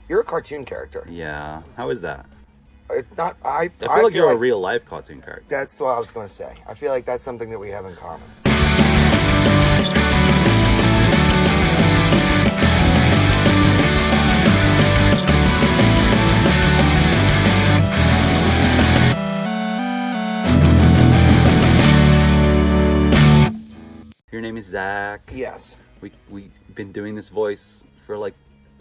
You're a cartoon character. Yeah. How is that? It's not. I feel like you're a real life cartoon character. That's what I was going to say. I feel like that's something that we have in common. Your name is Zach. Yes. We've been doing this voice for like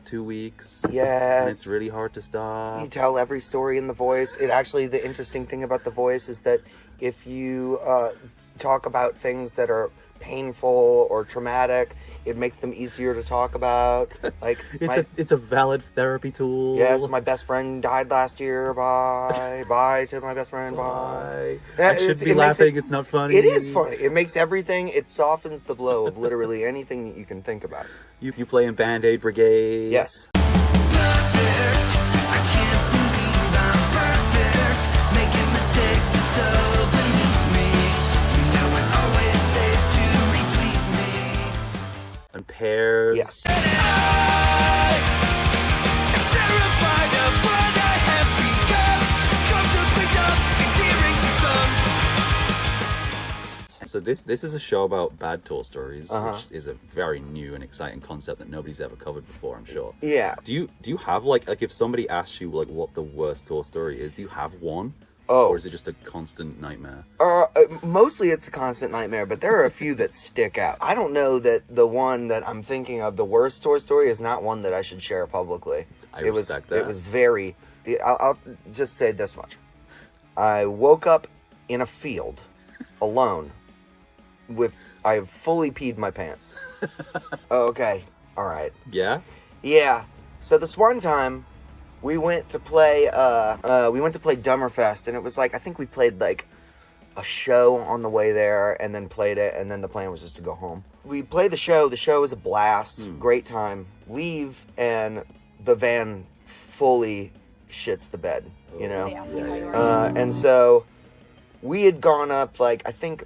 2 weeks. Yes. And it's really hard to stop. You tell every story in the voice. It actually, the interesting thing about the voice is that if you talk about things that are painful or traumatic, it makes them easier to talk about. It's a valid therapy tool. Yes, my best friend died last year. Bye to my best friend. Bye. I should be laughing. It's not funny. It is funny. It makes everything. It softens the blow of literally anything that you can think about. You play in Bandaid, Brigade. Yes. And PEARS. Yes. So this is a show about bad tour stories, Uh-huh. which is a very new and exciting concept that nobody's ever covered before, I'm sure. Yeah. Do you have like if somebody asks you like what the worst tour story is, do you have one? Oh. Or is it just a constant nightmare? Mostly it's a constant nightmare, but there are a few that stick out. I don't know that the one that I'm thinking of, the worst tour story, is not one that I should share publicly. I respect that. It was very... I'll just say this much. I woke up in a field alone I fully peed my pants. Okay. All right. Yeah? Yeah. So this one time, we went to play Dummerfest, and it was like, I think we played like a show on the way there, and then played it, and then the plan was just to go home. We played the show. The show was a blast. Great time. Leave, and the van fully shits the bed, you know? And so we had gone up, like, I think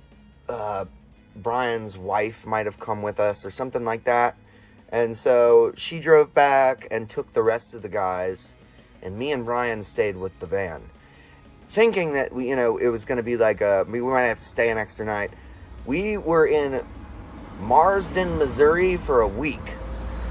Brian's wife might have come with us or something like that. And so she drove back and took the rest of the guys, and me and Brian stayed with the van, thinking that it was going to be like we might have to stay an extra night. We were in Marsden, Missouri for a week.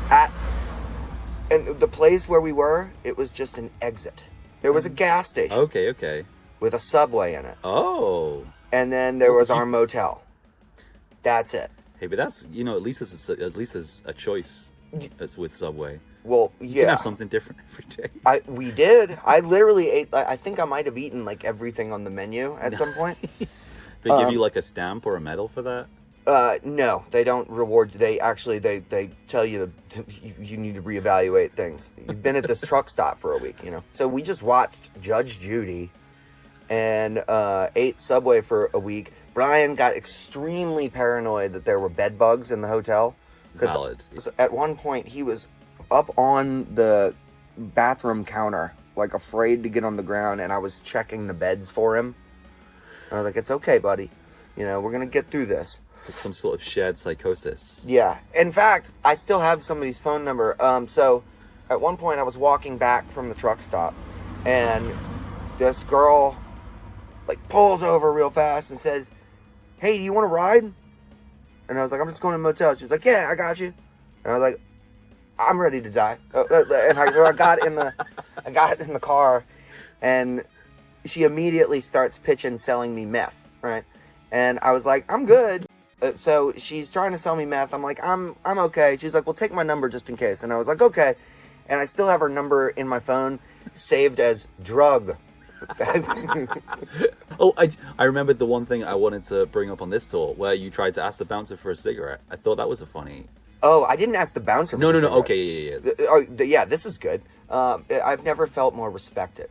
And the place where we were, it was just an exit. There was a gas station. Okay. With a Subway in it. Oh. And then there was our motel. That's it. Hey, but that's, at least there's a choice. It's with Subway. Well, yeah. You can have something different every day. We did. I literally ate, I think I might have eaten like everything on the menu at some point. They give you like a stamp or a medal for that? No, they don't reward. They actually, they tell you you need to reevaluate things. You've been at this truck stop for a week, So we just watched Judge Judy and ate Subway for a week. Brian got extremely paranoid that there were bed bugs in the hotel. Valid. At one point, he was up on the bathroom counter, like afraid to get on the ground, and I was checking the beds for him. I was like, it's okay, buddy. We're going to get through this. It's some sort of shared psychosis. Yeah. In fact, I still have somebody's phone number. So at one point, I was walking back from the truck stop, and this girl pulls over real fast and says, hey, do you want to ride? And I was like, I'm just going to a motel. She was like, yeah, I got you. And I was like, I'm ready to die. And I got in the car, and she immediately starts selling me meth, right? And I was like, I'm good. So she's trying to sell me meth. I'm like, I'm okay. She's like, well, take my number just in case. And I was like, okay. And I still have her number in my phone saved as drug. Oh, I remembered the one thing I wanted to bring up on this tour, where you tried to ask the bouncer for a cigarette. I thought that was a funny... Oh, I didn't ask the bouncer for No, a cigarette. okay, yeah. Yeah, this is good. I've never felt more respected.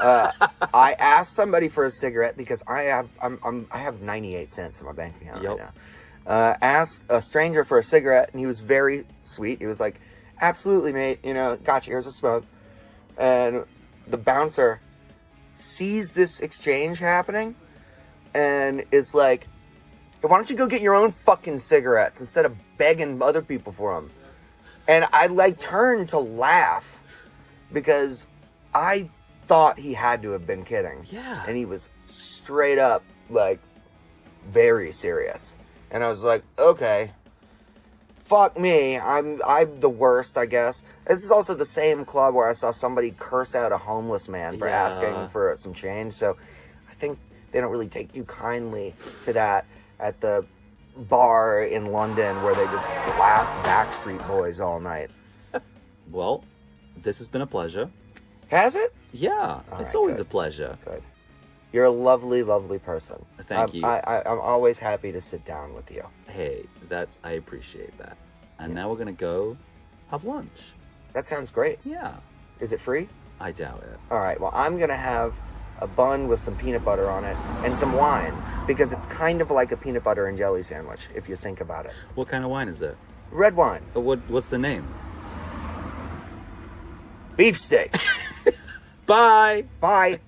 I asked somebody for a cigarette because I have 98 cents in my bank account right now. Asked a stranger for a cigarette, and he was very sweet. He was like, absolutely, mate, gotcha, here's a smoke. And the bouncer sees this exchange happening and is like, hey, why don't you go get your own fucking cigarettes instead of begging other people for them? And I turned to laugh, because I thought he had to have been kidding. Yeah. And he was straight up, like, very serious. And I was like, okay, fuck me. I'm the worst, I guess. This is also the same club where I saw somebody curse out a homeless man for Yeah. asking for some change. So I think they don't really take too kindly to that at the bar in London where they just blast Backstreet Boys all night. Well, this has been a pleasure. Has it? Yeah, All it's right, always good. a pleasure. Good. You're a lovely, lovely person. Thank you. I'm always happy to sit down with you. Hey, I appreciate that. And now we're gonna go have lunch. That sounds great. Yeah, Is it free? I doubt it. All right, well, I'm going to have a bun with some peanut butter on it and some wine because it's kind of like a peanut butter and jelly sandwich if you think about it. What kind of wine is it? Red wine. What's the name? Beefsteak. Bye! Bye.